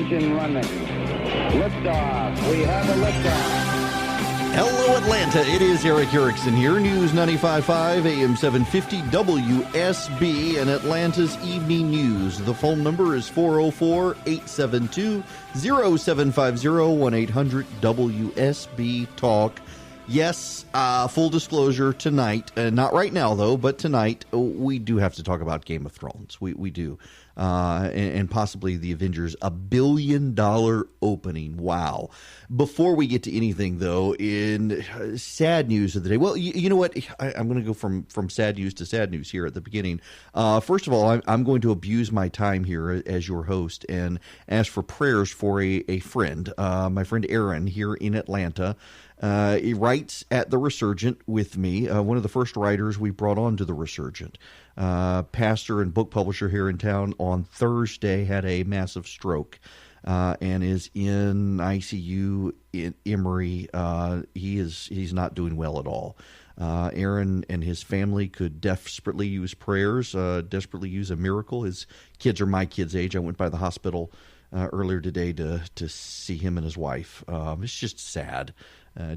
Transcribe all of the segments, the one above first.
engine running. Liftoff. We have a liftoff. Hello, Atlanta. It is Eric Erickson here. News 95.5 AM 750 WSB and Atlanta's Evening News. The phone number is 404-872-0750, 1-800-WSB-TALK. Yes, full disclosure, tonight, not right now though, but tonight, we do have to talk about Game of Thrones. We do. And possibly the Avengers, $1 billion opening. Wow. Before we get to anything, though, in sad news of the day. Well, you know what? I'm going to go from sad news to sad news here at the beginning. First of all, I'm going to abuse my time here as your host and ask for prayers for a friend, my friend Aaron here in Atlanta. He writes at The Resurgent with me, one of the first writers we brought on to The Resurgent. Pastor and book publisher here in town on Thursday had a massive stroke and is in ICU in Emory. He's not doing well at all. Aaron and his family could desperately use prayers, desperately use a miracle. His kids are my kids' age. I went by the hospital earlier today to see him and his wife. It's just sad.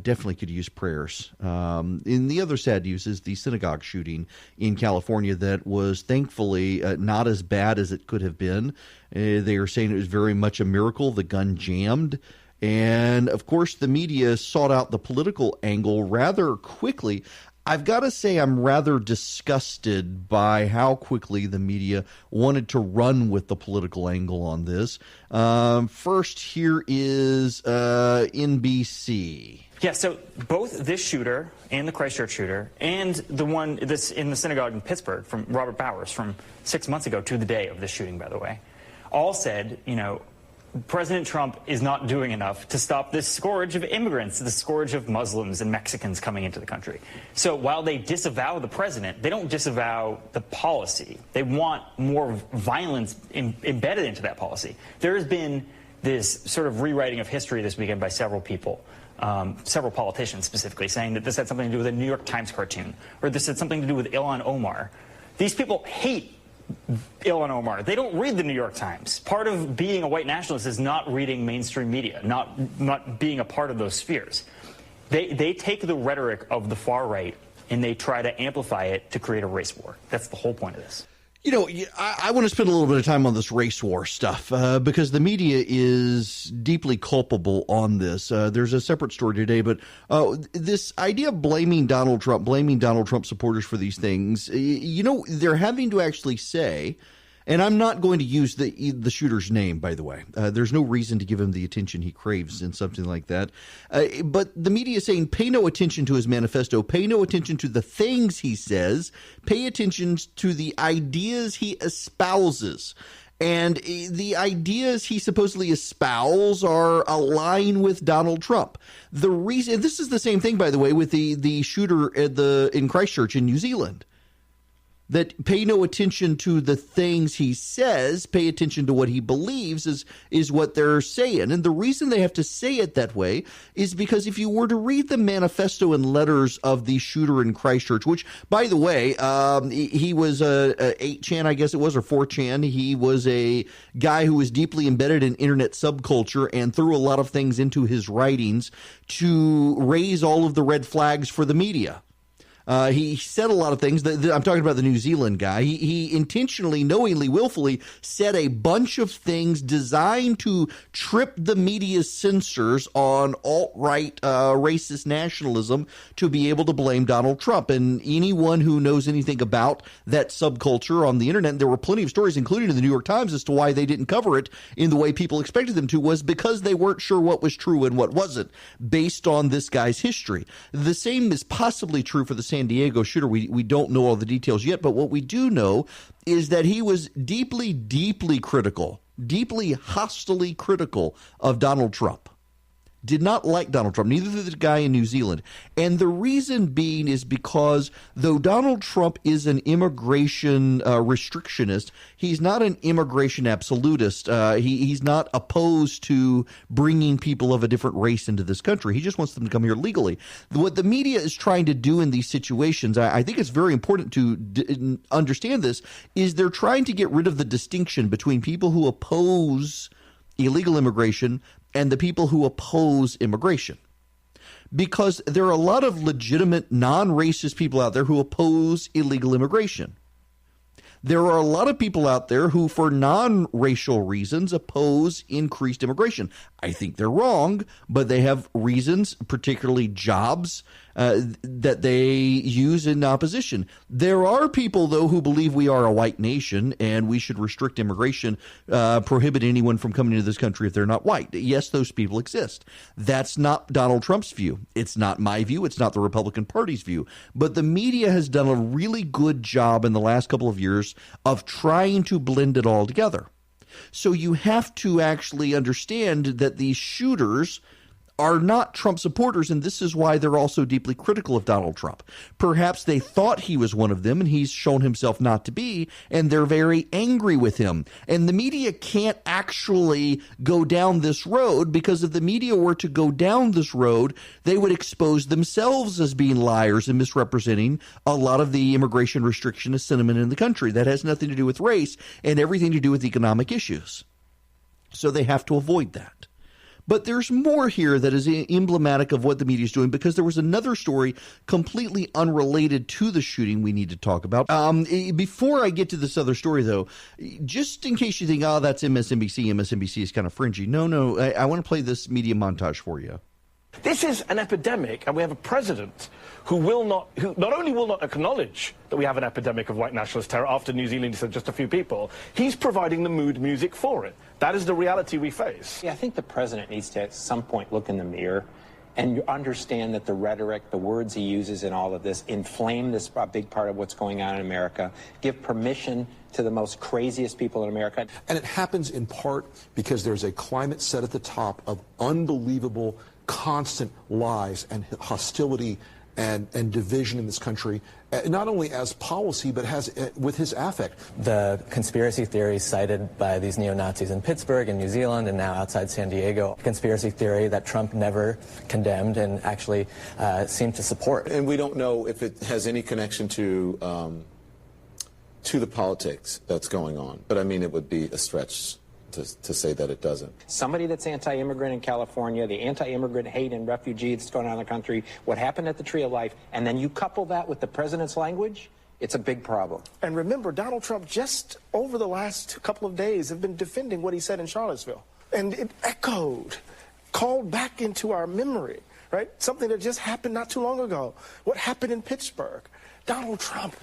Definitely could use prayers. In the other sad news is the synagogue shooting in California that was thankfully not as bad as it could have been. They are saying it was very much a miracle. The gun jammed. And, of course, the media sought out the political angle rather quickly. I've got to say I'm rather disgusted by how quickly the media wanted to run with the political angle on this. First, here is NBC. Yeah, so both this shooter and the Christchurch shooter and the one this in the synagogue in Pittsburgh from Robert Bowers from 6 months ago to the day of this shooting, by the way, all said, President Trump is not doing enough to stop this scourge of immigrants, the scourge of Muslims and Mexicans coming into the country. So while they disavow the president, they don't disavow the policy. They want more violence embedded into that policy. There has been this sort of rewriting of history this weekend by several people. Several politicians specifically, saying that this had something to do with a New York Times cartoon, or this had something to do with Ilhan Omar. These people hate Ilhan Omar. They don't read the New York Times. Part of being a white nationalist is not reading mainstream media, not being a part of those spheres. They take the rhetoric of the far right and they try to amplify it to create a race war. That's the whole point of this. I want to spend a little bit of time on this race war stuff because the media is deeply culpable on this. There's a separate story today, but this idea of blaming Donald Trump supporters for these things, they're having to actually say, and I'm not going to use the shooter's name, by the way. There's no reason to give him the attention he craves in something like that. But the media is saying, pay no attention to his manifesto. Pay no attention to the things he says. Pay attention to the ideas he espouses. And the ideas he supposedly espouses are aligned with Donald Trump. The reason, this is the same thing, by the way, with the shooter in Christchurch in New Zealand. That pay no attention to the things he says, pay attention to what he believes is what they're saying. And the reason they have to say it that way is because if you were to read the manifesto and letters of the shooter in Christchurch, which, by the way, he was a 8chan, I guess it was, or 4chan. He was a guy who was deeply embedded in internet subculture and threw a lot of things into his writings to raise all of the red flags for the media. He said a lot of things. I'm talking about the New Zealand guy. He intentionally, knowingly, willfully said a bunch of things designed to trip the media's censors on alt-right racist nationalism to be able to blame Donald Trump. And anyone who knows anything about that subculture on the internet, there were plenty of stories, including in the New York Times, as to why they didn't cover it in the way people expected them to, was because they weren't sure what was true and what wasn't, based on this guy's history. The same is possibly true for the San Diego shooter. We don't know all the details yet, but what we do know is that he was deeply, deeply critical, deeply hostily critical of Donald Trump. Did not like Donald Trump, neither did the guy in New Zealand. And the reason being is because though Donald Trump is an immigration restrictionist, he's not an immigration absolutist. He's not opposed to bringing people of a different race into this country. He just wants them to come here legally. What the media is trying to do in these situations, I think it's very important to understand this, is they're trying to get rid of the distinction between people who oppose illegal immigration and the people who oppose immigration. Because there are a lot of legitimate non-racist people out there who oppose illegal immigration. There are a lot of people out there who, for non-racial reasons, oppose increased immigration. I think they're wrong, but they have reasons, particularly jobs, that they use in opposition. There are people, though, who believe we are a white nation and we should restrict immigration, prohibit anyone from coming into this country if they're not white. Yes, those people exist. That's not Donald Trump's view. It's not my view. It's not the Republican Party's view. But the media has done a really good job in the last couple of years of trying to blend it all together. So you have to actually understand that these shooters are not Trump supporters, and this is why they're also deeply critical of Donald Trump. Perhaps they thought he was one of them, and he's shown himself not to be, and they're very angry with him. And the media can't actually go down this road, because if the media were to go down this road, they would expose themselves as being liars and misrepresenting a lot of the immigration restrictionist sentiment in the country. That has nothing to do with race and everything to do with economic issues. So they have to avoid that. But there's more here that is emblematic of what the media is doing, because there was another story completely unrelated to the shooting we need to talk about. Before I get to this other story, though, just in case you think, oh, that's MSNBC is kind of fringy. No, I want to play this media montage for you. This is an epidemic, and we have a president who not only will not acknowledge that we have an epidemic of white nationalist terror after New Zealand said just a few people, he's providing the mood music for it. That is the reality we face. Yeah, I think the president needs to at some point look in the mirror and understand that the rhetoric, the words he uses in all of this inflame this big part of what's going on in America, give permission to the most craziest people in America. And it happens in part because there's a climate set at the top of unbelievable, constant lies and hostility and division in this country, not only as policy, but with his affect. The conspiracy theories cited by these neo-Nazis in Pittsburgh and New Zealand and now outside San Diego, conspiracy theory that Trump never condemned and actually seemed to support. And we don't know if it has any connection to the politics that's going on. But I mean, it would be a stretch to say that it doesn't. Somebody that's anti-immigrant in California, the anti-immigrant hate and refugee that's going on in the country, what happened at the Tree of Life, and then you couple that with the president's language, it's a big problem. And remember, Donald Trump just over the last couple of days have been defending what he said in Charlottesville. And it echoed, called back into our memory, right? Something that just happened not too long ago. What happened in Pittsburgh? Donald Trump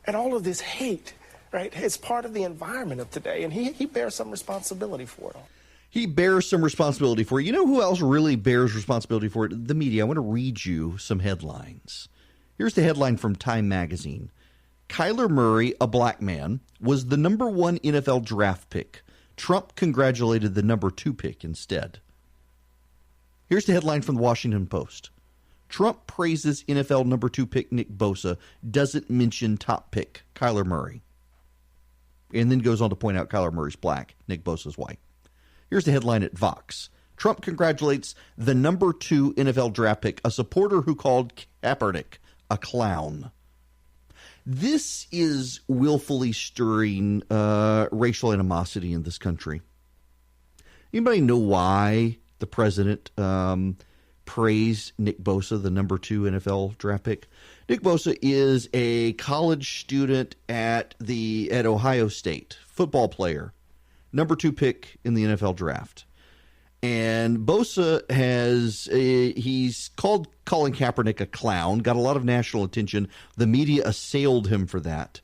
and all of this hate, right? It's part of the environment of today, and he bears some responsibility for it. He bears some responsibility for it. You know who else really bears responsibility for it? The media. I want to read you some headlines. Here's the headline from Time magazine. Kyler Murray, a black man, was the number 1 NFL draft pick. Trump congratulated the number 2 pick instead. Here's the headline from the Washington Post. Trump praises NFL number 2 pick Nick Bosa, doesn't mention top pick Kyler Murray. And then goes on to point out Kyler Murray's black, Nick Bosa's white. Here's the headline at Vox. Trump congratulates the number 2 NFL draft pick, a supporter who called Kaepernick a clown. This is willfully stirring racial animosity in this country. Anybody know why the president praised Nick Bosa, the number 2 NFL draft pick? Nick Bosa is a college student at Ohio State, football player, number 2 pick in the NFL draft. And Bosa he's called Colin Kaepernick a clown, got a lot of national attention. The media assailed him for that.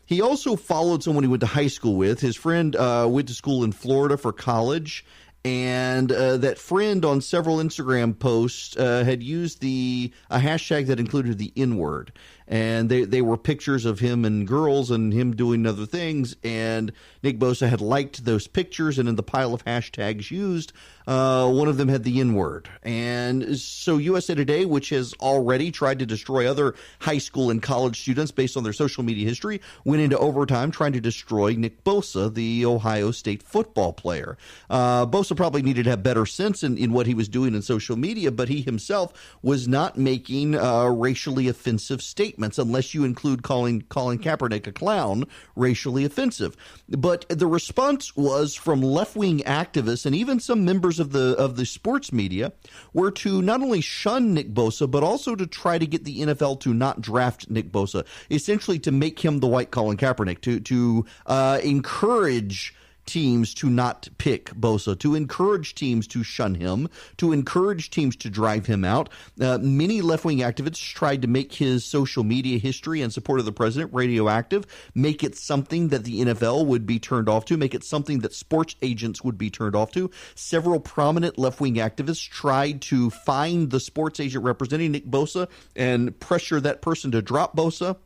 He also followed someone he went to high school with. His friend went to school in Florida for college. And that friend on several Instagram posts had used a hashtag that included the N-word. And they were pictures of him and girls and him doing other things. And Nick Bosa had liked those pictures. And in the pile of hashtags used, one of them had the N-word. And so USA Today, which has already tried to destroy other high school and college students based on their social media history, went into overtime trying to destroy Nick Bosa, the Ohio State football player. Bosa probably needed to have better sense in what he was doing in social media, but he himself was not making racially offensive statements statements unless you include calling Colin Kaepernick a clown racially offensive. But the response was from left-wing activists and even some members of the sports media were to not only shun Nick Bosa, but also to try to get the NFL to not draft Nick Bosa, essentially to make him the white Colin Kaepernick, to encourage teams to not pick Bosa, to encourage teams to shun him, to encourage teams to drive him out. Many left-wing activists tried to make his social media history and support of the president radioactive, make it something that the NFL would be turned off to, make it something that sports agents would be turned off to. Several prominent left-wing activists tried to find the sports agent representing Nick Bosa and pressure that person to drop Bosa.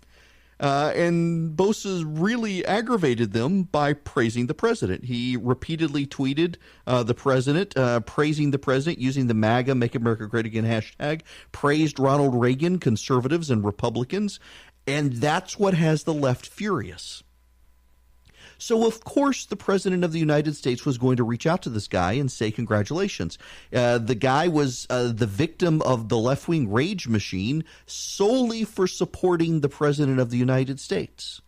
And Bosa really aggravated them by praising the president. He repeatedly tweeted the president, praising the president using the MAGA, Make America Great Again hashtag, praised Ronald Reagan, conservatives and Republicans, and that's what has the left furious. So, of course, the president of the United States was going to reach out to this guy and say congratulations. The guy was the victim of the left-wing rage machine solely for supporting the president of the United States.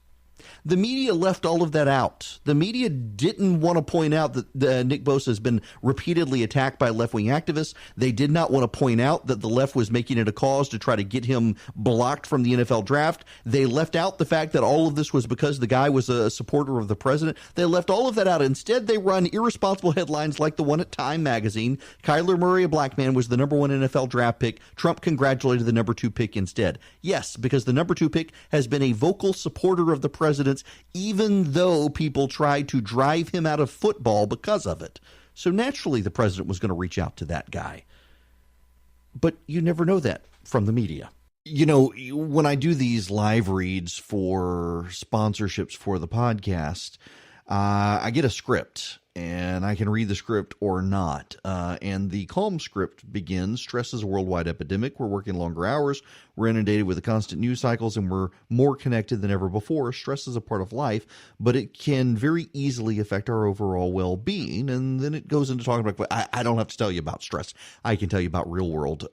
The media left all of that out. The media didn't want to point out that Nick Bosa has been repeatedly attacked by left-wing activists. They did not want to point out that the left was making it a cause to try to get him blocked from the NFL draft. They left out the fact that all of this was because the guy was a supporter of the president. They left all of that out. Instead, they run irresponsible headlines like the one at Time magazine. Kyler Murray, a black man, was the number 1 NFL draft pick. Trump congratulated the number 2 pick instead. Yes, because the number 2 pick has been a vocal supporter of the president, even though people tried to drive him out of football because of it. So naturally, the president was going to reach out to that guy. But you never know that from the media. You know, when I do these live reads for sponsorships for the podcast, I get a script. And I can read the script or not. And the calm script begins, stress is a worldwide epidemic. We're working longer hours. We're inundated with the constant news cycles, and we're more connected than ever before. Stress is a part of life, but it can very easily affect our overall well-being. And then it goes into talking about, I don't have to tell you about stress. I can tell you about real world.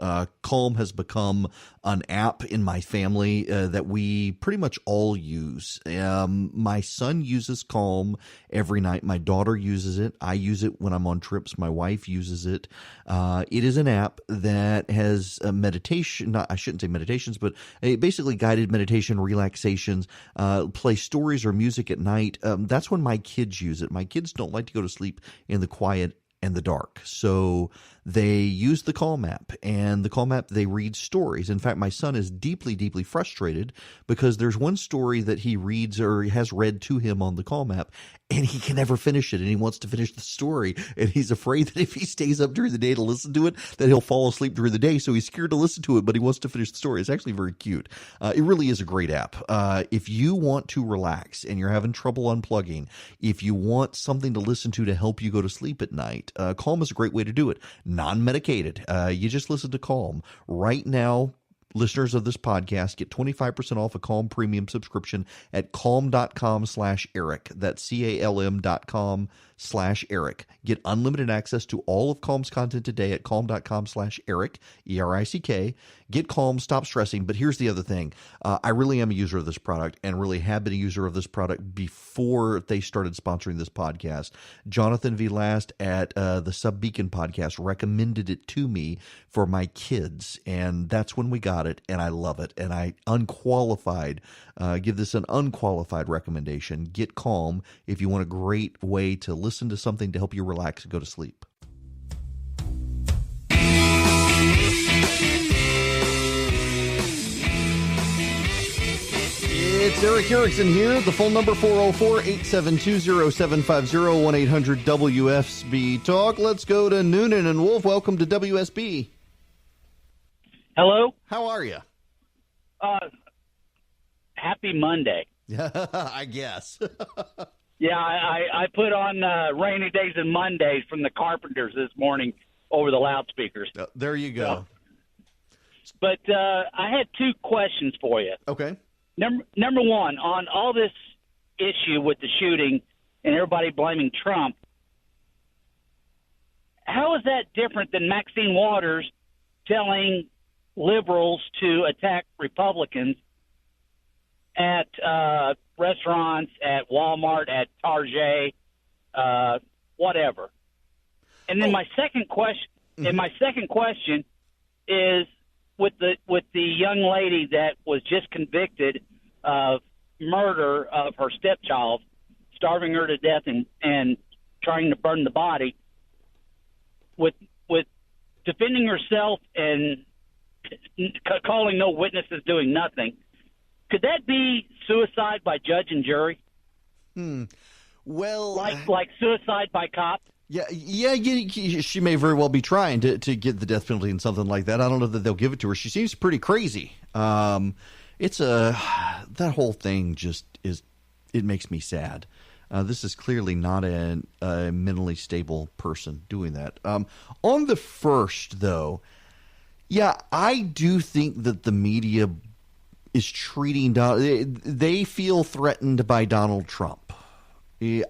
Calm has become an app in my family that we pretty much all use. My son uses Calm every night. My daughter uses it. I use it when I'm on trips. My wife uses it. It is an app that has a meditation. I shouldn't say meditations, but basically guided meditation, relaxations, play stories or music at night. That's when my kids use it. My kids don't like to go to sleep in the quiet and the dark. So they use the Calm app, and the Calm app, they read stories. In fact, my son is deeply, deeply frustrated because there's one story that he reads or has read to him on the Calm app, and he can never finish it, and he wants to finish the story, and he's afraid that if he stays up during the day to listen to it, that he'll fall asleep during the day, so he's scared to listen to it, but he wants to finish the story. It's actually very cute. It really is a great app. If you want to relax and you're having trouble unplugging, if you want something to listen to help you go to sleep at night, Calm is a great way to do it. Non-medicated. You just listen to Calm. Right now, listeners of this podcast get 25% off a Calm premium subscription at calm.com/Eric. That's CALM.com/Eric. Get unlimited access to all of Calm's content today at calm.com/Eric, ERICK. Get Calm, stop stressing. But here's the other thing. I really am a user of this product and really have been a user of this product before they started sponsoring this podcast. Jonathan V. Last at the Sub Beacon podcast recommended it to me for my kids, and that's when we got it, and I love it. And I give this an unqualified recommendation. Get Calm if you want a great way to listen to something to help you relax and go to sleep. It's Eric Erickson here. The phone number 404-872-0750, 1-800-WSB Talk. Let's go to Noonan and Wolf. Welcome to WSB. Hello. How are you? Happy Monday. I guess. Yeah, I put on Rainy Days and Mondays from the Carpenters this morning over the loudspeakers. There you go. But I had two questions for you. Okay. Number one, on all this issue with the shooting and everybody blaming Trump, how is that different than Maxine Waters telling liberals to attack Republicans restaurants, at Walmart, at Target, whatever. And then my second question, is with the young lady that was just convicted of murder of her stepchild, starving her to death and trying to burn the body, with defending herself and calling no witnesses, doing nothing. Could that be suicide by judge and jury? Well, like suicide by cop? Yeah, she may very well be trying to get the death penalty and something like that. I don't know that they'll give it to her. She seems pretty crazy. That whole thing just it makes me sad. This is clearly not a mentally stable person doing that. On the first, though, yeah, I do think that the media is treating they feel threatened by Donald Trump.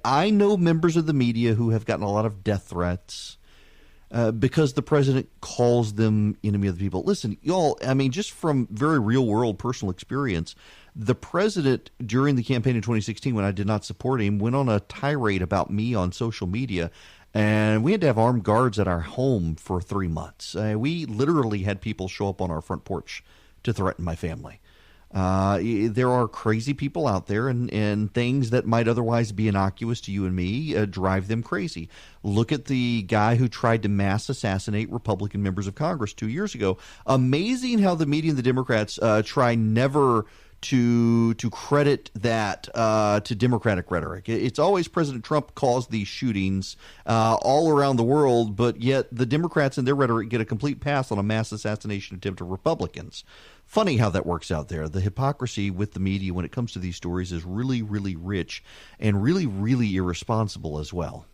I know members of the media who have gotten a lot of death threats because the president calls them enemy of the people. Listen, y'all, I mean, just from very real-world personal experience, the president, during the campaign in 2016, when I did not support him, went on a tirade about me on social media, and we had to have armed guards at our home for 3 months. We literally had people show up on our front porch to threaten my family. There are crazy people out there, and things that might otherwise be innocuous to you and me drive them crazy. Look at the guy who tried to mass assassinate Republican members of Congress 2 years ago. Amazing how the media and the Democrats try never to credit that to Democratic rhetoric. It's always President Trump caused these shootings all around the world, but yet the Democrats and their rhetoric get a complete pass on a mass assassination attempt of Republicans. Funny how that works out there. The hypocrisy with the media when it comes to these stories is really, really rich and really, really irresponsible as well.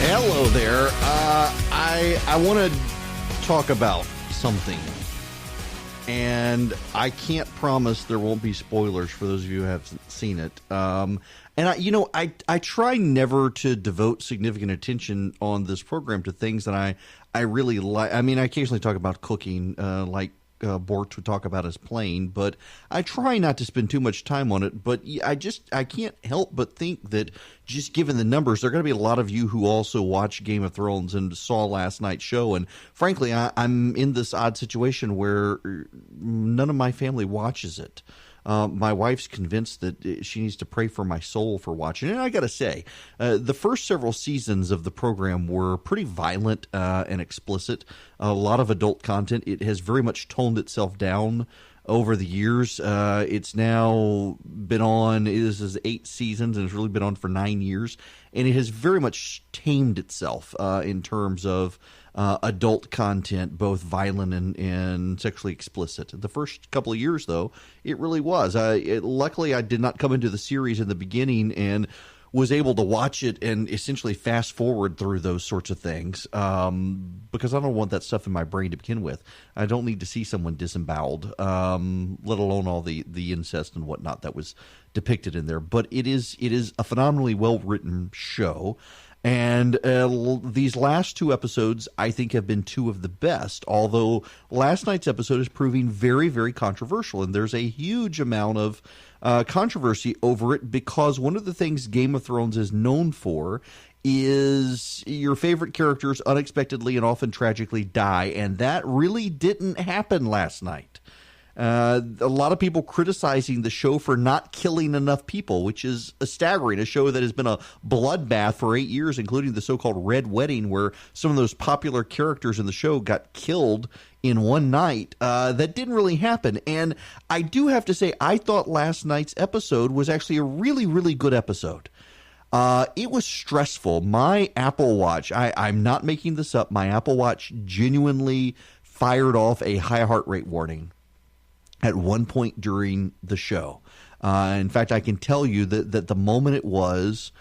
Hello there. I want to talk about something. And I can't promise there won't be spoilers for those of you who haven't seen it. And I try never to devote significant attention on this program to things that I really like. I mean, I occasionally talk about cooking, like Bort would talk about his plane, but I try not to spend too much time on it. But I can't help but think that just given the numbers, there are going to be a lot of you who also watch Game of Thrones and saw last night's show. And frankly, I'm in this odd situation where none of my family watches it. My wife's convinced that she needs to pray for my soul for watching it. And I got to say, the first several seasons of the program were pretty violent and explicit. A lot of adult content. It has very much toned itself down over the years. It's now been on, this is 8 seasons, and it's really been on for 9 years. And it has very much tamed itself in terms of adult content, both violent and sexually explicit. The first couple of years, though, it really was. Luckily, I did not come into the series in the beginning and was able to watch it and essentially fast forward through those sorts of things because I don't want that stuff in my brain to begin with. I don't need to see someone disemboweled, let alone all the incest and whatnot that was depicted in there. But it is a phenomenally well-written show. And these last 2 episodes, I think, have been 2 of the best, although last night's episode is proving very, very controversial. And there's a huge amount of controversy over it because one of the things Game of Thrones is known for is your favorite characters unexpectedly and often tragically die. And that really didn't happen last night. A lot of people criticizing the show for not killing enough people, which is staggering. A show that has been a bloodbath for 8 years, including the so-called Red Wedding, where some of those popular characters in the show got killed in one night. That didn't really happen. And I do have to say, I thought last night's episode was actually a really, really good episode. It was stressful. My Apple Watch, I'm not making this up, my Apple Watch genuinely fired off a high heart rate warning at one point during the show. In fact, I can tell you that the moment it was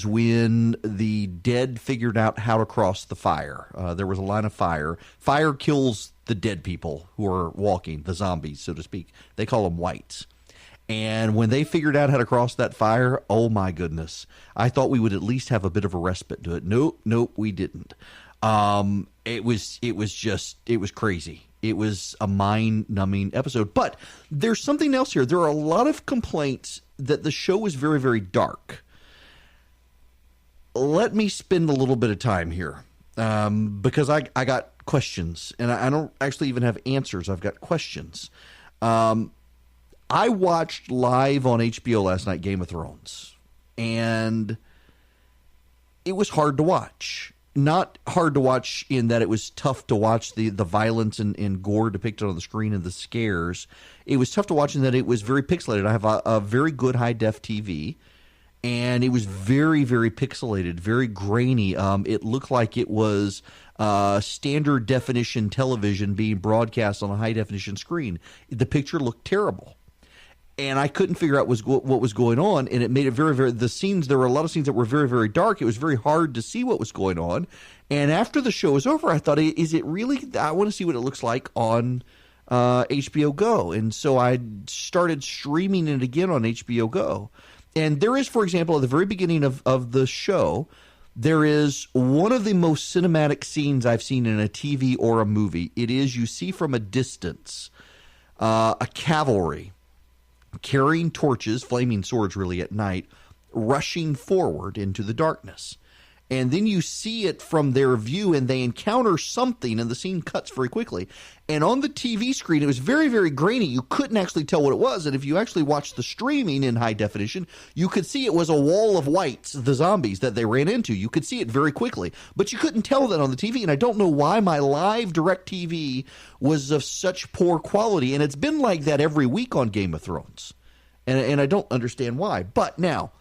when the dead figured out how to cross the fire. There was a line of fire. Fire kills the dead people who are walking, the zombies, so to speak. They call them whites. And when they figured out how to cross that fire, oh my goodness, I thought we would at least have a bit of a respite to it. Nope, we didn't. It was crazy. It was a mind-numbing episode. But there's something else here. There are a lot of complaints that the show was very, very dark. Let me spend a little bit of time here because I got questions, and I don't actually even have answers. I've got questions. I watched live on HBO last night Game of Thrones, and it was hard to watch. Not hard to watch in that it was tough to watch the violence and gore depicted on the screen and the scares. It was tough to watch in that it was very pixelated. I have a very good high-def TV, and it was very, very pixelated, very grainy. It looked like it was standard definition television being broadcast on a high-definition screen. The picture looked terrible. And I couldn't figure out what was going on, and it made it very, very – there were a lot of scenes that were very, very dark. It was very hard to see what was going on. And after the show was over, I thought, is it really – I want to see what it looks like on HBO Go. And so I started streaming it again on HBO Go. And there is, for example, at the very beginning of the show, there is one of the most cinematic scenes I've seen in a TV or a movie. It is you see from a distance a cavalry – carrying torches, flaming swords really at night, rushing forward into the darkness. And then you see it from their view, and they encounter something, and the scene cuts very quickly. And on the TV screen, it was very, very grainy. You couldn't actually tell what it was. And if you actually watched the streaming in high definition, you could see it was a wall of whites, the zombies that they ran into. You could see it very quickly. But you couldn't tell that on the TV. And I don't know why my live direct TV was of such poor quality. And it's been like that every week on Game of Thrones. And I don't understand why. But now,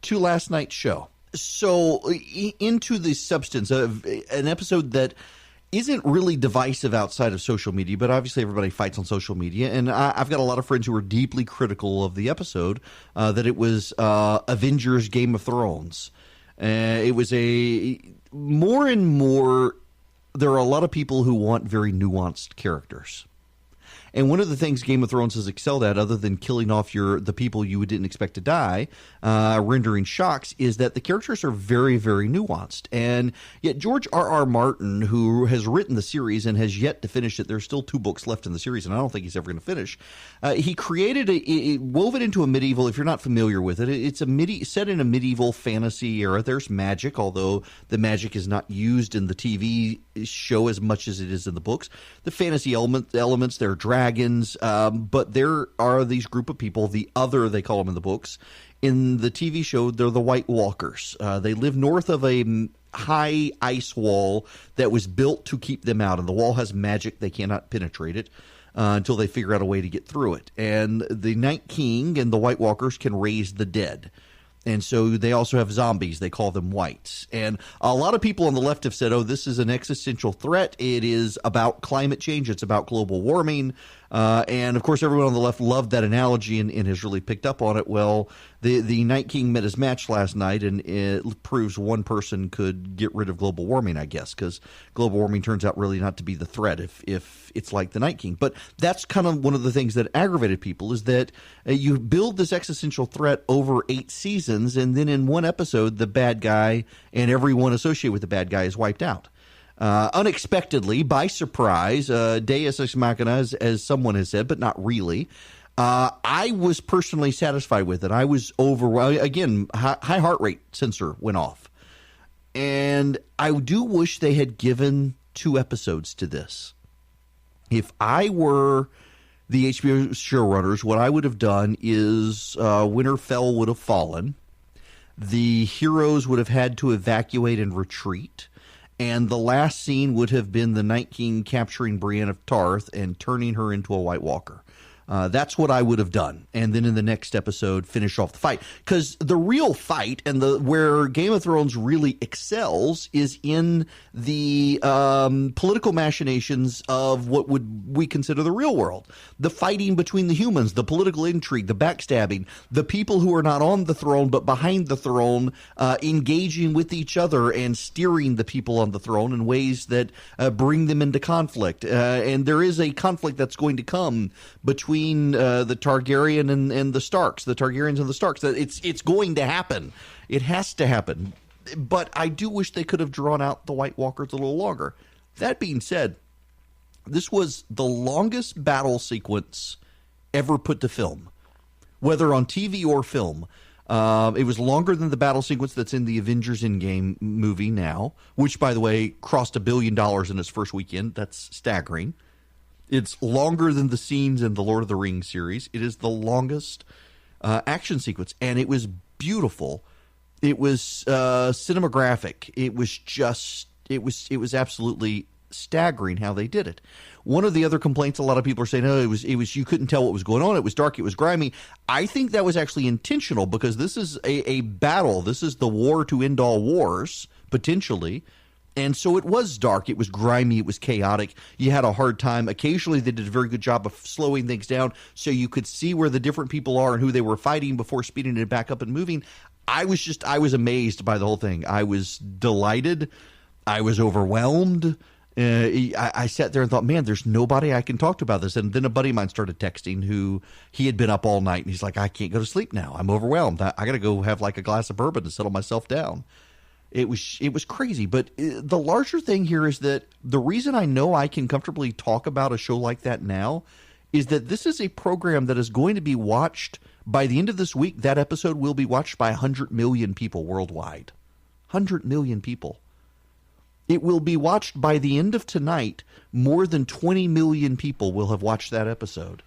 to last night's show. So into the substance of an episode that isn't really divisive outside of social media, but obviously everybody fights on social media. And I've got a lot of friends who are deeply critical of the episode, that it was Avengers Game of Thrones. It was more and more, there are a lot of people who want very nuanced characters. And one of the things Game of Thrones has excelled at, other than killing off the people you didn't expect to die, rendering shocks, is that the characters are very, very nuanced. And yet George R.R. Martin, who has written the series and has yet to finish it, there's still 2 books left in the series, and I don't think he's ever going to finish. He created wove it into a medieval. If you're not familiar with it, it's set in a medieval fantasy era. There's magic, although the magic is not used in the TV show as much as it is in the books. The fantasy elements, there are dragons, but there are these group of people, the other, they call them in the books. In the TV show, they're the White Walkers. They live north of a high ice wall that was built to keep them out, and the wall has magic. They cannot penetrate it until they figure out a way to get through it. And the Night King and the White Walkers can raise the dead. And so they also have zombies. They call them whites. And a lot of people on the left have said, oh, this is an existential threat. It is about climate change. It's about global warming. And, of course, everyone on the left loved that analogy and has really picked up on it. Well, the Night King met his match last night, and it proves one person could get rid of global warming, I guess, because global warming turns out really not to be the threat if it's like the Night King. But that's kind of one of the things that aggravated people, is that you build this existential threat over 8 seasons, and then in one episode, the bad guy and everyone associated with the bad guy is wiped out. Unexpectedly, by surprise, Deus Ex Machina, as someone has said, but not really. I was personally satisfied with it. I was overwhelmed. Again, high heart rate sensor went off. And I do wish they had given 2 episodes to this. If I were the HBO showrunners, what I would have done is Winterfell would have fallen. The heroes would have had to evacuate and retreat. And the last scene would have been the Night King capturing Brienne of Tarth and turning her into a White Walker. That's what I would have done. And then in the next episode, finish off the fight. Because the real fight and where Game of Thrones really excels is in the political machinations of what would we consider the real world. The fighting between the humans, the political intrigue, the backstabbing, the people who are not on the throne but behind the throne, engaging with each other and steering the people on the throne in ways that bring them into conflict. And there is a conflict that's going to come between between the Targaryen and the Starks, the Targaryens and the Starks. It's going to happen. It has to happen. But I do wish they could have drawn out the White Walkers a little longer. That being said, this was the longest battle sequence ever put to film, whether on TV or film. It was longer than the battle sequence that's in the Avengers Endgame movie now, which, by the way, crossed $1 billion in its first weekend. That's staggering. It's longer than the scenes in the Lord of the Rings series. It is the longest action sequence, and it was beautiful. It was cinematographic. It was absolutely staggering how they did it. One of the other complaints a lot of people are saying, it was you couldn't tell what was going on. It was dark. It was grimy. I think that was actually intentional because this is a battle. This is the war to end all wars, potentially. And so it was dark. It was grimy. It was chaotic. You had a hard time. Occasionally, they did a very good job of slowing things down so you could see where the different people are and who they were fighting before speeding it back up and moving. I was amazed by the whole thing. I was delighted. I was overwhelmed. I sat there and thought, man, there's nobody I can talk to about this. And then a buddy of mine started texting who he had been up all night. And he's like, I can't go to sleep now. I'm overwhelmed. I got to go have like a glass of bourbon to settle myself down. It was crazy. But the larger thing here is that the reason I know I can comfortably talk about a show like that now is that this is a program that is going to be watched. By the end of this week, that episode will be watched by 100 million people worldwide. 100 million people. It will be watched by the end of tonight. More than 20 million people will have watched that episode.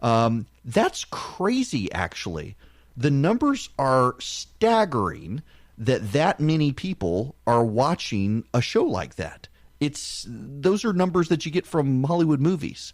That's crazy, actually. The numbers are staggering that many people are watching a show like that. Those are numbers that you get from Hollywood movies.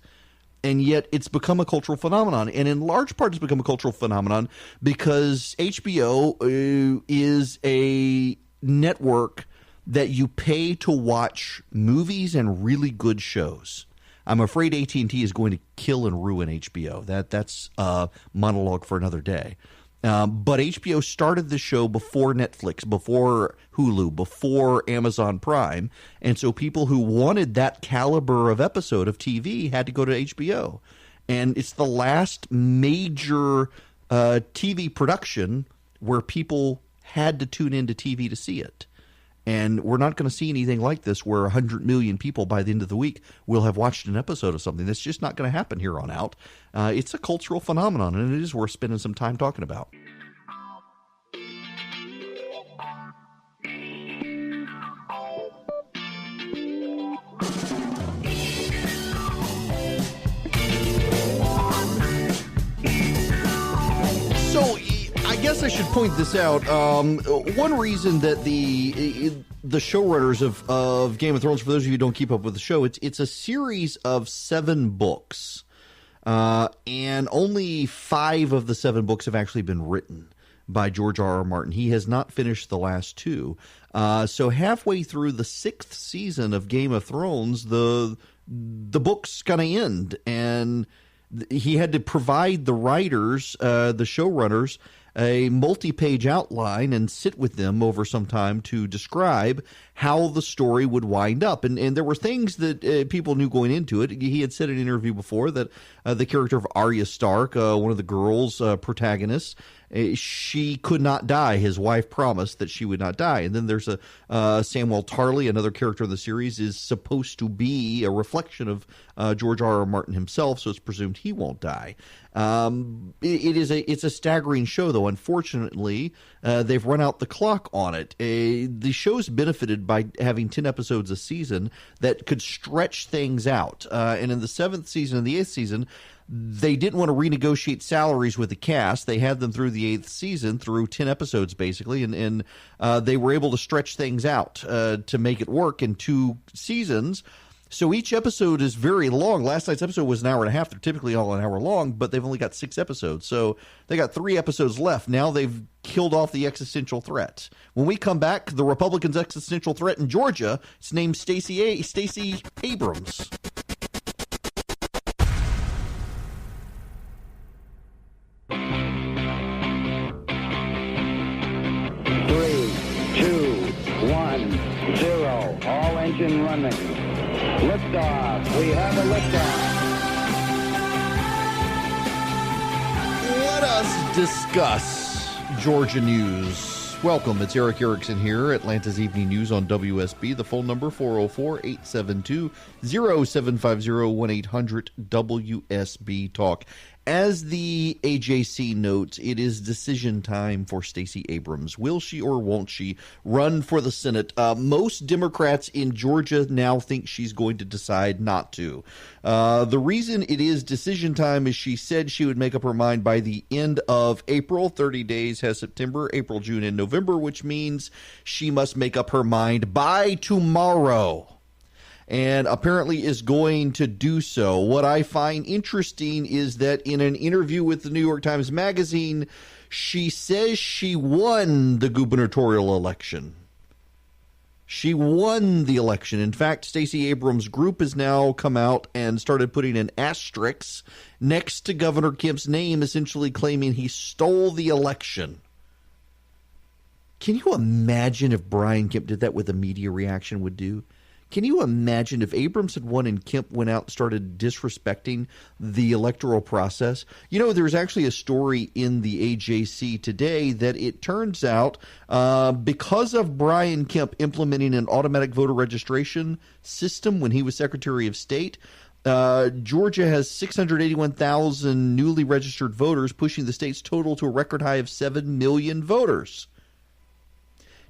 And yet it's become a cultural phenomenon. And in large part, it's become a cultural phenomenon because HBO is a network that you pay to watch movies and really good shows. I'm afraid AT&T is going to kill and ruin HBO. That's a monologue for another day. But HBO started the show before Netflix, before Hulu, before Amazon Prime. And so people who wanted that caliber of episode of TV had to go to HBO. And it's the last major TV production where people had to tune into TV to see it. And we're not going to see anything like this where 100 million people by the end of the week will have watched an episode of something. That's just not going to happen here on out. It's a cultural phenomenon, and it is worth spending some time talking about. So I guess I should point this out. One reason that the showrunners of Game of Thrones, for those of you who don't keep up with the show, it's a series of 7 books, and only 5 of the 7 books have actually been written by George R.R. Martin. He has not finished the last 2. So halfway through the 6th season of Game of Thrones, the book's going to end, and he had to provide the writers, the showrunners, a multi-page outline and sit with them over some time to describe how the story would wind up. And there were things that people knew going into it. He had said in an interview before that the character of Arya Stark, one of the girls' protagonists, she could not die. His wife promised that she would not die. And then there's Samwell Tarly, another character in the series, is supposed to be a reflection of George R.R. Martin himself, so it's presumed he won't die. It's a staggering show, though. Unfortunately, they've run out the clock on it. The show's benefited by having 10 episodes a season that could stretch things out. And in the 7th season and the 8th season, they didn't want to renegotiate salaries with the cast. They had them through the 8th season, through 10 episodes, basically, and they were able to stretch things out to make it work in 2 seasons. So each episode is very long. Last night's episode was an hour and a half. They're typically all an hour long, but they've only got 6 episodes. So they got 3 episodes left. Now they've killed off the existential threat. When we come back, the Republicans' existential threat in Georgia, it's named Stacey Abrams. All engine running. Liftoff. We have a liftoff. discuss Georgia news. Welcome. It's Eric Erickson here, Atlanta's Evening News on WSB. The phone number, 404-872-0750, 1-800-WSB-TALK. As the AJC notes, it is decision time for Stacey Abrams. Will she or won't she run for the Senate? Most Democrats in Georgia now think she's going to decide not to. The reason it is decision time is she said she would make up her mind by the end of April. 30 days has September, April, June, and November, which means she must make up her mind by tomorrow. And apparently is going to do so. What I find interesting is that in an interview with the New York Times Magazine, she says she won the gubernatorial election. She won the election. In fact, Stacey Abrams' group has now come out and started putting an asterisk next to Governor Kemp's name, essentially claiming he stole the election. Can you imagine if Brian Kemp did that, what the media reaction would do? Can you imagine if Abrams had won and Kemp went out and started disrespecting the electoral process? You know, there's actually a story in the AJC today that it turns out because of Brian Kemp implementing an automatic voter registration system when he was Secretary of State, Georgia has 681,000 newly registered voters, pushing the state's total to a record high of 7 million voters.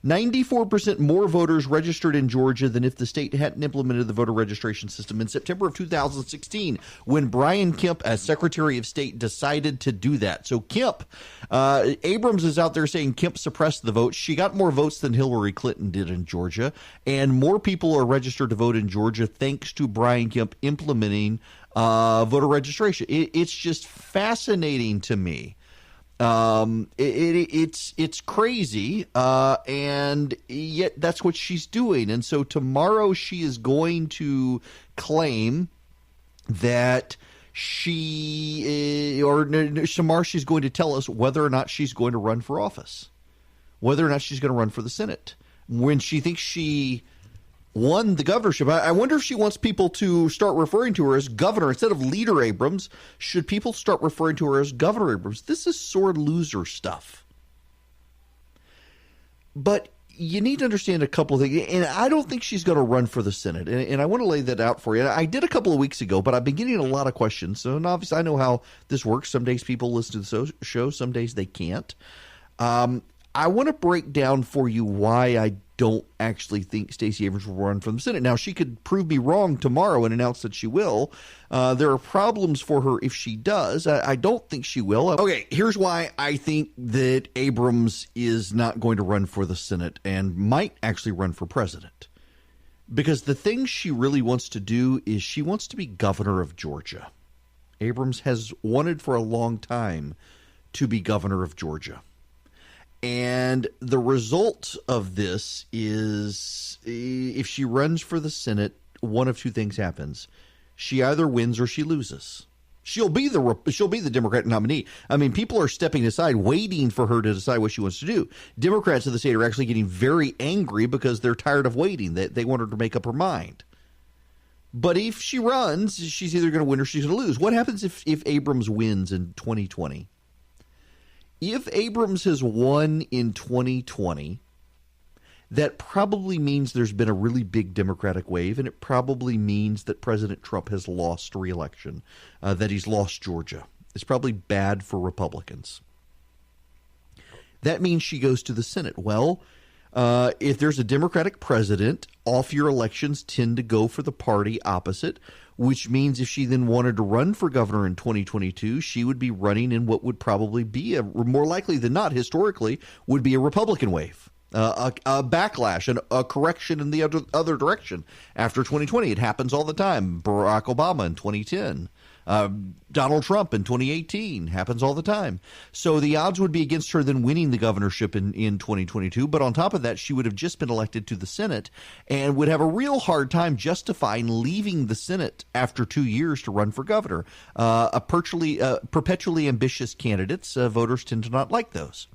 94% more voters registered in Georgia than if the state hadn't implemented the voter registration system in September of 2016, when Brian Kemp, as Secretary of State, decided to do that. So Kemp, Abrams is out there saying Kemp suppressed the vote. She got more votes than Hillary Clinton did in Georgia, and more people are registered to vote in Georgia thanks to Brian Kemp implementing voter registration. It's just fascinating to me. It's crazy, and yet that's what she's doing. And so tomorrow she is going to claim that tomorrow she's going to tell us whether or not she's going to run for office, whether or not she's going to run for the Senate. When she thinks she won the governorship, I wonder if she wants people to start referring to her as Governor instead of Leader Abrams. Should people start referring to her as Governor Abrams? This is sore loser stuff. But you need to understand a couple of things, and I don't think she's going to run for the Senate, and I want to lay that out for you. I did a couple of weeks ago, but I've been getting a lot of questions, so and obviously I know how this works. Some days people listen to the show, some days they can't. I want to break down for you why I don't actually think Stacey Abrams will run for the Senate. Now, she could prove me wrong tomorrow and announce that she will. There are problems for her if she does. I don't think she will. Okay, here's why I think that Abrams is not going to run for the Senate and might actually run for president. Because the thing she really wants to do is she wants to be governor of Georgia. Abrams has wanted for a long time to be governor of Georgia. And the result of this is if she runs for the Senate, one of two things happens. She either wins or she loses. She'll be the Democrat nominee. I mean, people are stepping aside, waiting for her to decide what she wants to do. Democrats in the state are actually getting very angry because they're tired of waiting. They want her to make up her mind. But if she runs, she's either going to win or she's going to lose. What happens if Abrams wins in 2020? If Abrams has won in 2020, that probably means there's been a really big Democratic wave, and it probably means that President Trump has lost re-election, that he's lost Georgia. It's probably bad for Republicans. That means she goes to the Senate. Well, if there's a Democratic president, off-year elections tend to go for the party opposite, which means if she then wanted to run for governor in 2022, she would be running in what would probably be, more likely than not, historically, would be a Republican wave, a backlash, and a correction in the other direction after 2020. It happens all the time. Barack Obama in 2010. Donald Trump in 2018 happens all the time. So the odds would be against her then winning the governorship in 2022. But on top of that, she would have just been elected to the Senate and would have a real hard time justifying leaving the Senate after 2 years to run for governor. Perpetually ambitious candidates, voters tend to not like those.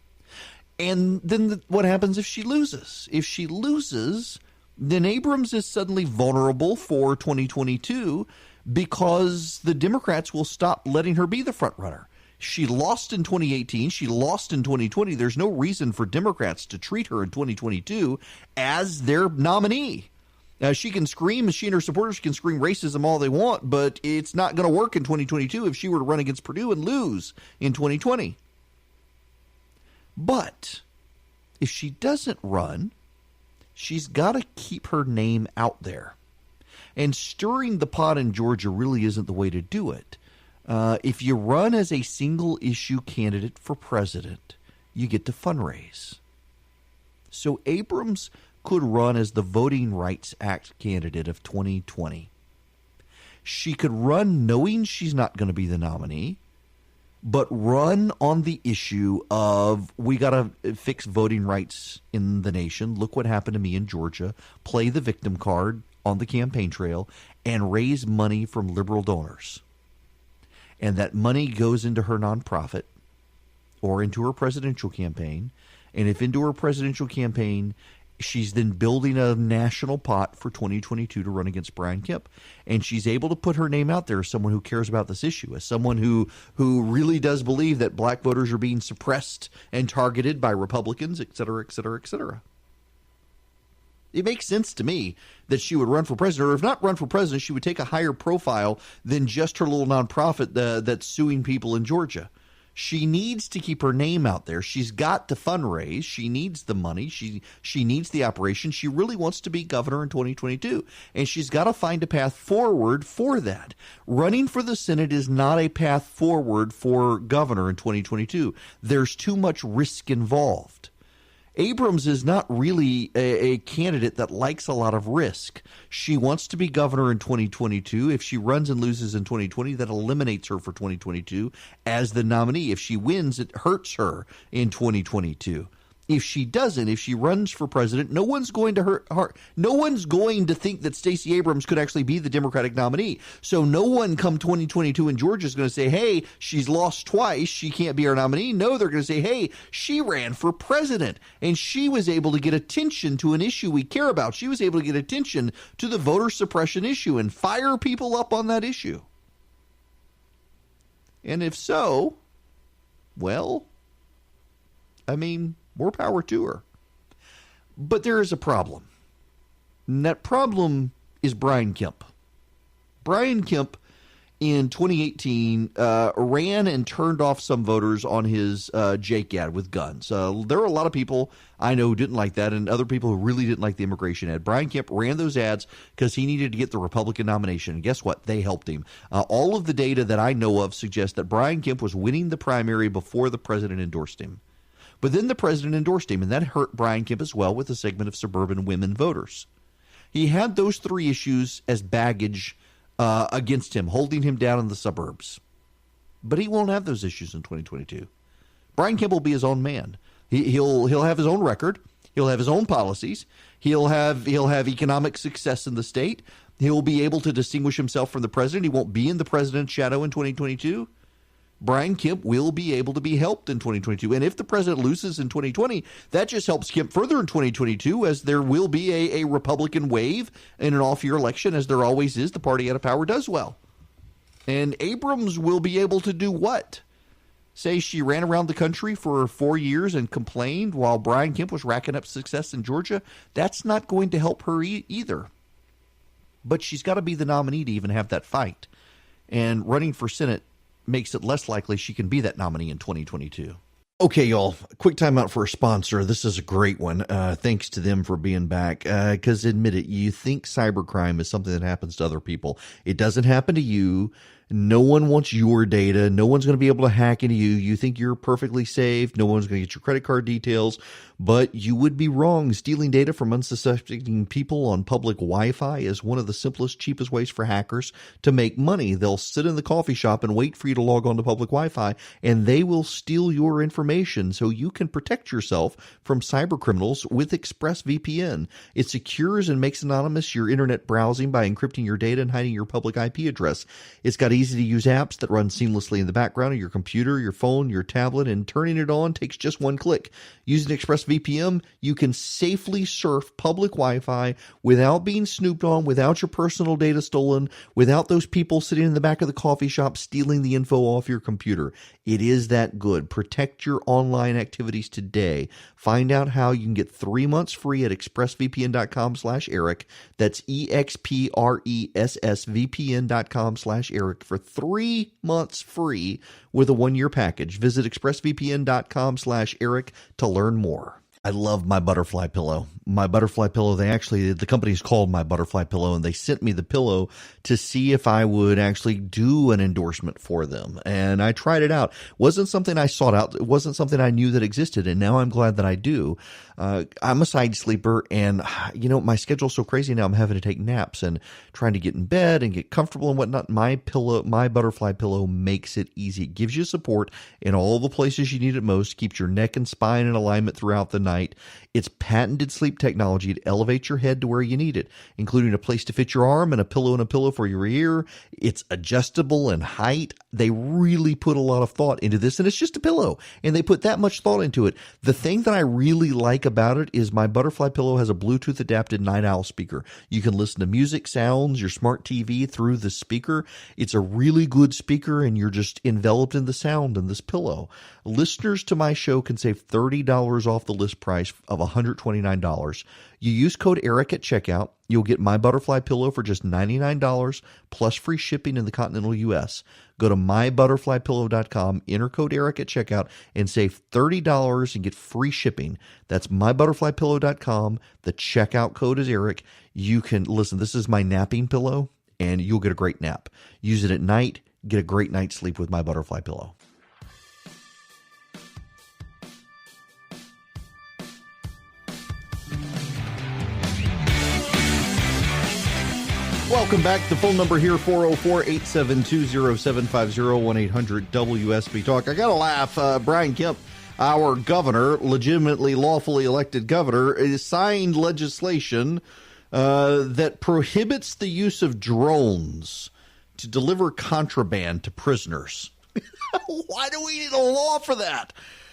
And then what happens if she loses? If she loses, then Abrams is suddenly vulnerable for 2022 because the Democrats will stop letting her be the front runner. She lost in 2018. She lost in 2020. There's no reason for Democrats to treat her in 2022 as their nominee. She can scream, she and her supporters can scream racism all they want, but it's not going to work in 2022 if she were to run against Purdue and lose in 2020. But if she doesn't run, she's got to keep her name out there. And stirring the pot in Georgia really isn't the way to do it. If you run as a single issue candidate for president, you get to fundraise. So Abrams could run as the Voting Rights Act candidate of 2020. She could run knowing she's not going to be the nominee, but run on the issue of we got to fix voting rights in the nation. Look what happened to me in Georgia. Play the victim card on the campaign trail and raise money from liberal donors. And that money goes into her nonprofit or into her presidential campaign. And if into her presidential campaign, she's then building a national pot for 2022 to run against Brian Kemp. And she's able to put her name out there as someone who cares about this issue, as someone who really does believe that black voters are being suppressed and targeted by Republicans, et cetera, et cetera, et cetera. It makes sense to me that she would run for president, or if not run for president, she would take a higher profile than just her little nonprofit that's suing people in Georgia. She needs to keep her name out there. She's got to fundraise. She needs the money. She needs the operation. She really wants to be governor in 2022, and she's got to find a path forward for that. Running for the Senate is not a path forward for governor in 2022. There's too much risk involved. Abrams is not really a candidate that likes a lot of risk. She wants to be governor in 2022. If she runs and loses in 2020, that eliminates her for 2022 as the nominee. If she wins, it hurts her in 2022. If she doesn't, if she runs for president, no one's going to hurt her. No one's going to think that Stacey Abrams could actually be the Democratic nominee. So no one come 2022 in Georgia is going to say, hey, she's lost twice, she can't be our nominee. No, they're going to say, hey, she ran for president and she was able to get attention to an issue we care about. She was able to get attention to the voter suppression issue and fire people up on that issue. And if so, well, I mean, more power to her. But there is a problem. And that problem is Brian Kemp. Brian Kemp in 2018 ran and turned off some voters on his Jake ad with guns. There are a lot of people I know who didn't like that, and other people who really didn't like the immigration ad. Brian Kemp ran those ads because he needed to get the Republican nomination. And guess what? They helped him. All of the data that I know of suggests that Brian Kemp was winning the primary before the president endorsed him. But then the president endorsed him, and that hurt Brian Kemp as well with a segment of suburban women voters. He had those three issues as baggage against him, holding him down in the suburbs. But he won't have those issues in 2022. Brian Kemp will be his own man. He'll have his own record. He'll have his own policies. He'll have economic success in the state. He'll be able to distinguish himself from the president. He won't be in the president's shadow in 2022. Brian Kemp will be able to be helped in 2022. And if the president loses in 2020, that just helps Kemp further in 2022, as there will be a Republican wave in an off-year election, as there always is. The party out of power does well. And Abrams will be able to do what? Say she ran around the country for 4 years and complained while Brian Kemp was racking up success in Georgia? That's not going to help her either. But she's got to be the nominee to even have that fight. And running for Senate makes it less likely she can be that nominee in 2022. Okay, y'all, quick time out for a sponsor. This is a great one. Thanks to them for being back. Because admit it, you think cybercrime is something that happens to other people. It doesn't happen to you. No one wants your data. No one's going to be able to hack into you. You think you're perfectly safe. No one's going to get your credit card details. But you would be wrong. Stealing data from unsuspecting people on public Wi-Fi is one of the simplest, cheapest ways for hackers to make money. They'll sit in the coffee shop and wait for you to log on to public Wi-Fi, and they will steal your information so you can protect yourself from cyber criminals with ExpressVPN. It secures and makes anonymous your internet browsing by encrypting your data and hiding your public IP address. It's got easy-to-use apps that run seamlessly in the background of your computer, your phone, your tablet, and turning it on takes just one click. Using ExpressVPN, you can safely surf public Wi-Fi without being snooped on, without your personal data stolen, without those people sitting in the back of the coffee shop stealing the info off your computer. It is that good. Protect your online activities today. Find out how you can get 3 months free at expressvpn.com/Eric. That's expressvpn.com/Eric for 3 months free with a 1-year package. Visit expressvpn.com/Eric to learn more. I love my butterfly pillow. My butterfly pillow, the company's called My Butterfly Pillow, and they sent me the pillow to see if I would actually do an endorsement for them. And I tried it out. It wasn't something I sought out. It wasn't something I knew that existed, and now I'm glad that I do. I'm a side sleeper, and my schedule's so crazy now I'm having to take naps and trying to get in bed and get comfortable and whatnot. My butterfly pillow makes it easy. It gives you support in all the places you need it most, keeps your neck and spine in alignment throughout the night. It's patented sleep technology to elevate your head to where you need it, including a place to fit your arm and a pillow for your ear. It's adjustable in height. They really put a lot of thought into this, and it's just a pillow, and they put that much thought into it. The thing that I really like about it is my butterfly pillow has a Bluetooth adapted night owl speaker. You can listen to music, sounds, your smart TV through the speaker. It's a really good speaker, and you're just enveloped in the sound in this pillow. Listeners to my show can save $30 off the list price of $129. You use code ERIC at checkout. You'll get my butterfly pillow for just $99 plus free shipping in the continental U.S. Go to mybutterflypillow.com, enter code ERIC at checkout, and save $30 and get free shipping. That's mybutterflypillow.com. The checkout code is ERIC. You can, listen, this is my napping pillow, and you'll get a great nap. Use it at night. Get a great night's sleep with my butterfly pillow. Welcome back. The phone number here, 404-872-0750, 1-800-WSB Talk. I got to laugh. Brian Kemp, our governor, legitimately, lawfully elected governor, is signed legislation that prohibits the use of drones to deliver contraband to prisoners. Why do we need a law for that?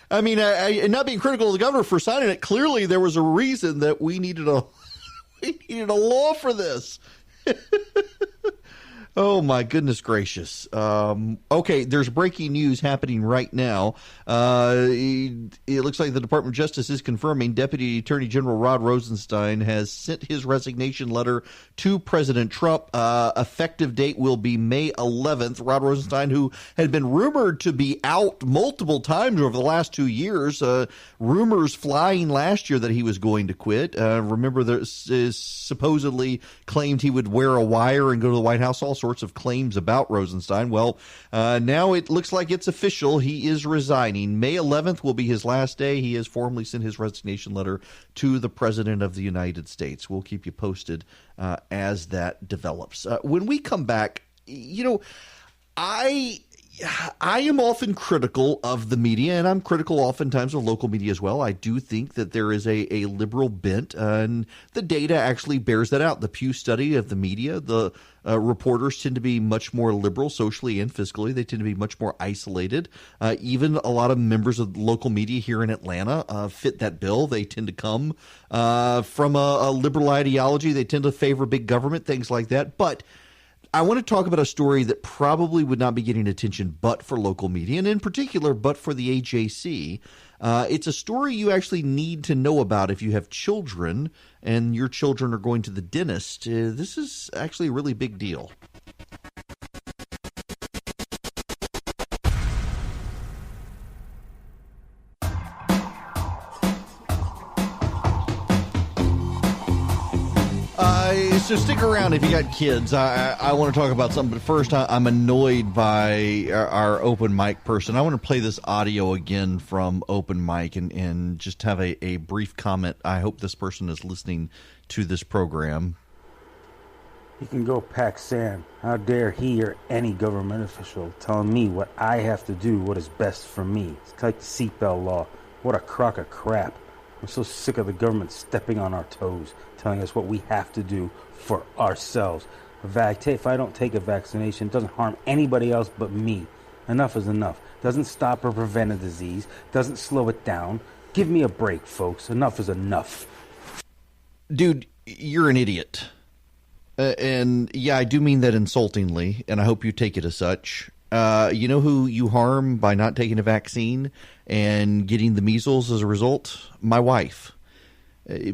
I mean, not being critical of the governor for signing it, clearly there was a reason that we needed a law for this. Oh, my goodness gracious. Okay, there's breaking news happening right now. It looks like the Department of Justice is confirming Deputy Attorney General Rod Rosenstein has sent his resignation letter to President Trump. Effective date will be May 11th. Rod Rosenstein, who had been rumored to be out multiple times over the last 2 years, rumors flying last year that he was going to quit. Remember, there is supposedly claimed he would wear a wire and go to the White House, all sorts of claims about Rosenstein. Well, now it looks like it's official. He is resigning. May 11th will be his last day. He has formally sent his resignation letter to the President of the United States. We'll keep you posted as that develops. When we come back, I am often critical of the media, and I'm critical oftentimes of local media as well. I do think that there is a liberal bent, and the data actually bears that out. The Pew study of the media, the reporters tend to be much more liberal socially and fiscally. They tend to be much more isolated. Even a lot of members of local media here in Atlanta fit that bill. They tend to come from a liberal ideology. They tend to favor big government, things like that. But I want to talk about a story that probably would not be getting attention but for local media, and in particular, but for the AJC. It's a story you actually need to know about if you have children and your children are going to the dentist. This is actually a really big deal. So stick around if you got kids. I want to talk about something, but first I'm annoyed by our open mic person. I want to play this audio again from open mic and just have a brief comment. I hope this person is listening to this program. He can go pack sand. How dare he or any government official telling me what I have to do, what is best for me. It's like the seatbelt law. What a crock of crap. I'm so sick of the government stepping on our toes, telling us what we have to do for ourselves. If I don't take a vaccination, it doesn't harm anybody else but me. Enough is enough. Doesn't stop or prevent a disease. Doesn't slow it down. Give me a break, folks. Enough is enough. Dude, you're an idiot. And yeah, I do mean that insultingly, and I hope you take it as such. You know who you harm by not taking a vaccine and getting the measles as a result? My wife.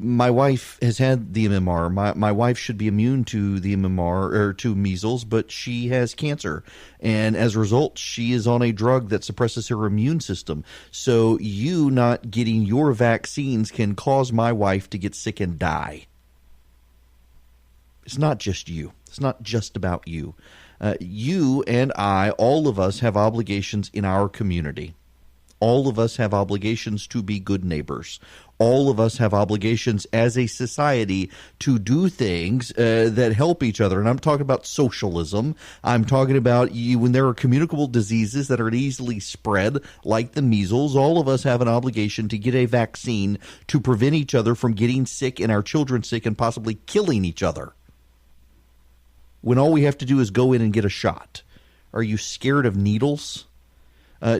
My wife has had the MMR. My wife should be immune to the MMR or to measles, but she has cancer. And as a result, she is on a drug that suppresses her immune system. So you not getting your vaccines can cause my wife to get sick and die. It's not just you. It's not just about you. You and I, all of us have obligations in our community. All of us have obligations to be good neighbors. All of us have obligations as a society to do things that help each other. And I'm talking about socialism. I'm talking about when there are communicable diseases that are easily spread, like the measles, all of us have an obligation to get a vaccine to prevent each other from getting sick and our children sick and possibly killing each other. When all we have to do is go in and get a shot. Are you scared of needles?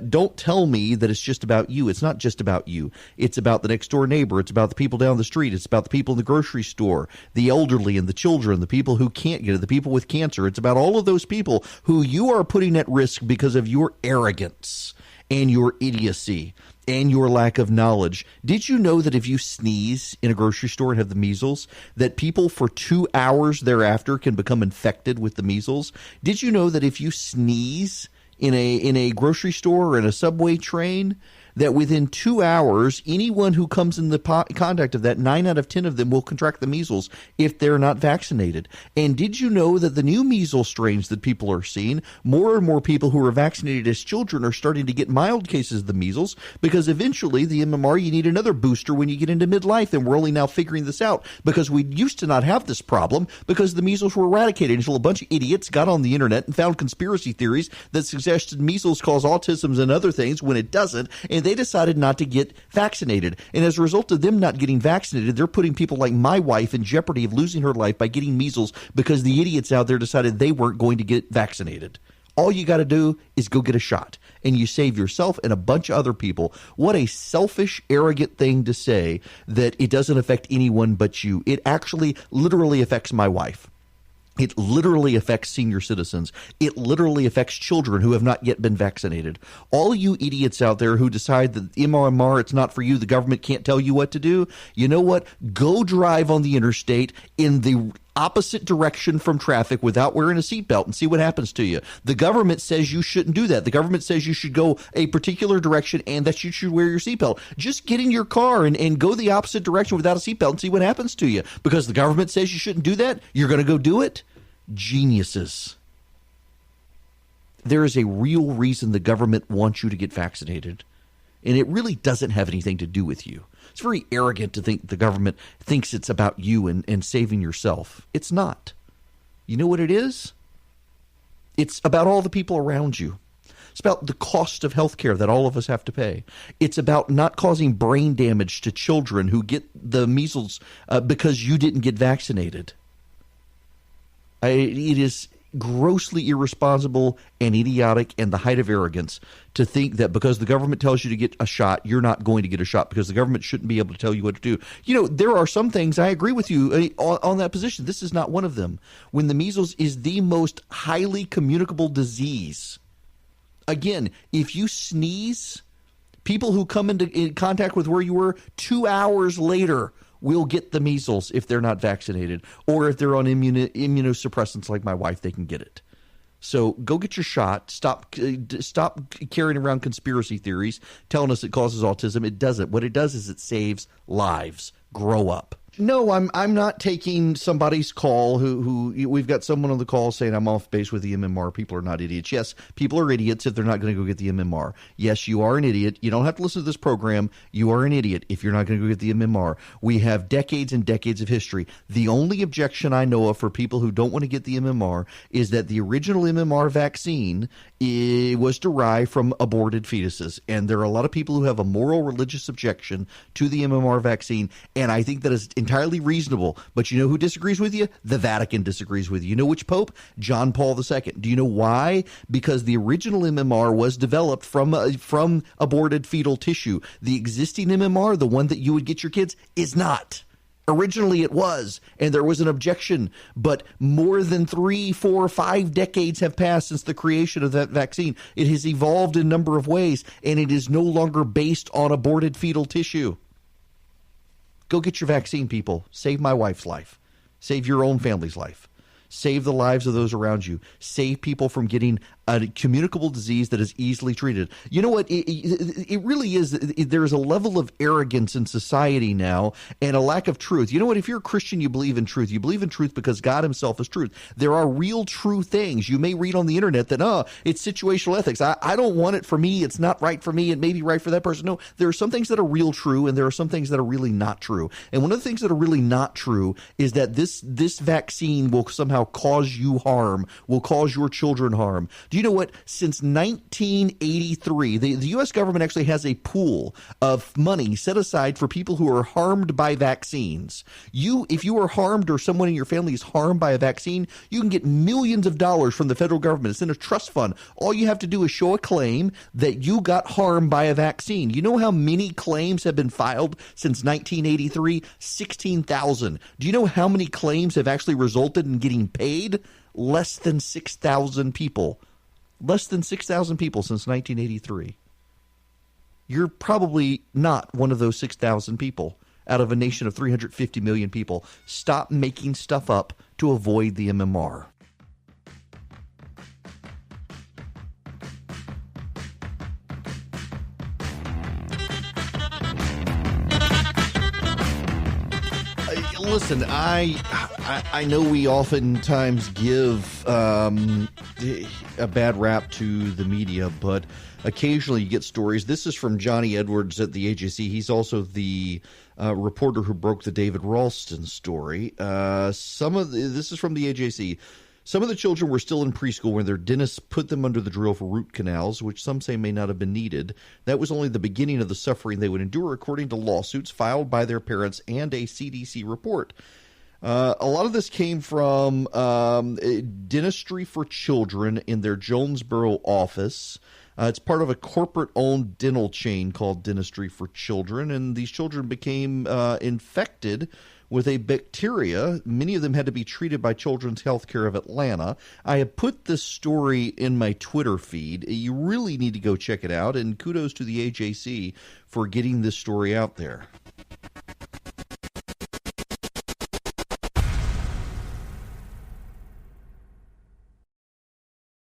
Don't tell me that it's just about you. It's not just about you. It's about the next door neighbor. It's about the people down the street. It's about the people in the grocery store, the elderly and the children, the people who can't get it, the people with cancer. It's about all of those people who you are putting at risk because of your arrogance and your idiocy and your lack of knowledge. Did you know that if you sneeze in a grocery store and have the measles, that people for 2 hours thereafter can become infected with the measles? Did you know that if you sneeze in a grocery store or in a subway train, that within 2 hours, anyone who comes in the contact of that, 9 out of 10 of them will contract the measles if they're not vaccinated? And did you know that the new measles strains that people are seeing, more and more people who are vaccinated as children are starting to get mild cases of the measles, because eventually the MMR, you need another booster when you get into midlife, and we're only now figuring this out because we used to not have this problem because the measles were eradicated until a bunch of idiots got on the internet and found conspiracy theories that suggested measles cause autism and other things when it doesn't, and they decided not to get vaccinated. And as a result of them not getting vaccinated, they're putting people like my wife in jeopardy of losing her life by getting measles because the idiots out there decided they weren't going to get vaccinated. All you got to do is go get a shot, and you save yourself and a bunch of other people. What a selfish, arrogant thing to say that it doesn't affect anyone but you. It actually literally affects my wife. It literally affects senior citizens. It literally affects children who have not yet been vaccinated. All you idiots out there who decide that MMR, it's not for you, the government can't tell you what to do, you know what? Go drive on the interstate in the opposite direction from traffic without wearing a seatbelt and see what happens to you. The government says you shouldn't do that. The government says you should go a particular direction and that you should wear your seatbelt. Just get in your car and go the opposite direction without a seatbelt and see what happens to you. Because the government says you shouldn't do that, you're going to go do it? Geniuses. There is a real reason the government wants you to get vaccinated, and it really doesn't have anything to do with you. It's very arrogant to think the government thinks it's about you and saving yourself. It's not. You know what it is? It's about all the people around you. It's about the cost of health care that all of us have to pay. It's about not causing brain damage to children who get the measles because you didn't get vaccinated. It is grossly irresponsible and idiotic and the height of arrogance to think that because the government tells you to get a shot, you're not going to get a shot because the government shouldn't be able to tell you what to do. You know, there are some things I agree with you on that position. This is not one of them. When the measles is the most highly communicable disease, again, if you sneeze, people who come in contact with where you were 2 hours later will get the measles if they're not vaccinated, or if they're on immunosuppressants like my wife, they can get it. So go get your shot. Stop carrying around conspiracy theories telling us it causes autism. It doesn't. What it does is it saves lives. Grow up. No, I'm not taking somebody's call who we've got someone on the call saying I'm off base with the MMR. People are not idiots. Yes, people are idiots if they're not going to go get the MMR. Yes, you are an idiot. You don't have to listen to this program. You are an idiot if you're not going to go get the MMR. We have decades and decades of history. The only objection I know of for people who don't want to get the MMR is that the original MMR vaccine was derived from aborted fetuses. And there are a lot of people who have a moral religious objection to the MMR vaccine. And I think that is entirely reasonable. But you know who disagrees with you? The Vatican disagrees with you. You know which pope? John Paul II. Do you know why? Because the original MMR was developed from aborted fetal tissue. The existing MMR, the one that you would get your kids, is not. Originally it was, and there was an objection, but more than 3, 4, 5 decades have passed since the creation of that vaccine. It has evolved in a number of ways, and it is no longer based on aborted fetal tissue. Go get your vaccine, people. Save my wife's life. Save your own family's life. Save the lives of those around you. Save people from getting a communicable disease that is easily treated. You know what? It really is. There is a level of arrogance in society now and a lack of truth. You know what? If you're a Christian, you believe in truth. You believe in truth because God himself is truth. There are real true things. You may read on the internet that, it's situational ethics. I don't want it for me. It's not right for me. It may be right for that person. No, there are some things that are real true, and there are some things that are really not true. And one of the things that are really not true is that this vaccine will somehow cause you harm, will cause your children harm. Do you know what? Since 1983, the U.S. government actually has a pool of money set aside for people who are harmed by vaccines. If you are harmed or someone in your family is harmed by a vaccine, you can get millions of dollars from the federal government. It's in a trust fund. All you have to do is show a claim that you got harmed by a vaccine. You know how many claims have been filed since 1983? 16,000. Do you know how many claims have actually resulted in getting paid? Less than 6,000 people. Less than 6,000 people since 1983. You're probably not one of those 6,000 people out of a nation of 350 million people. Stop making stuff up to avoid the MMR. Listen, I know we oftentimes give a bad rap to the media, but occasionally you get stories. This is from Johnny Edwards at the AJC. He's also the reporter who broke the David Ralston story. This is from the AJC. Some of the children were still in preschool when their dentists put them under the drill for root canals, which some say may not have been needed. That was only the beginning of the suffering they would endure, according to lawsuits filed by their parents and a CDC report. A lot of this came from Dentistry for Children in their Jonesboro office. It's part of a corporate-owned dental chain called Dentistry for Children, and these children became infected with a bacteria. Many of them had to be treated by Children's Healthcare of Atlanta. I have put this story in my Twitter feed. You really need to go check it out, and kudos to the AJC for getting this story out there.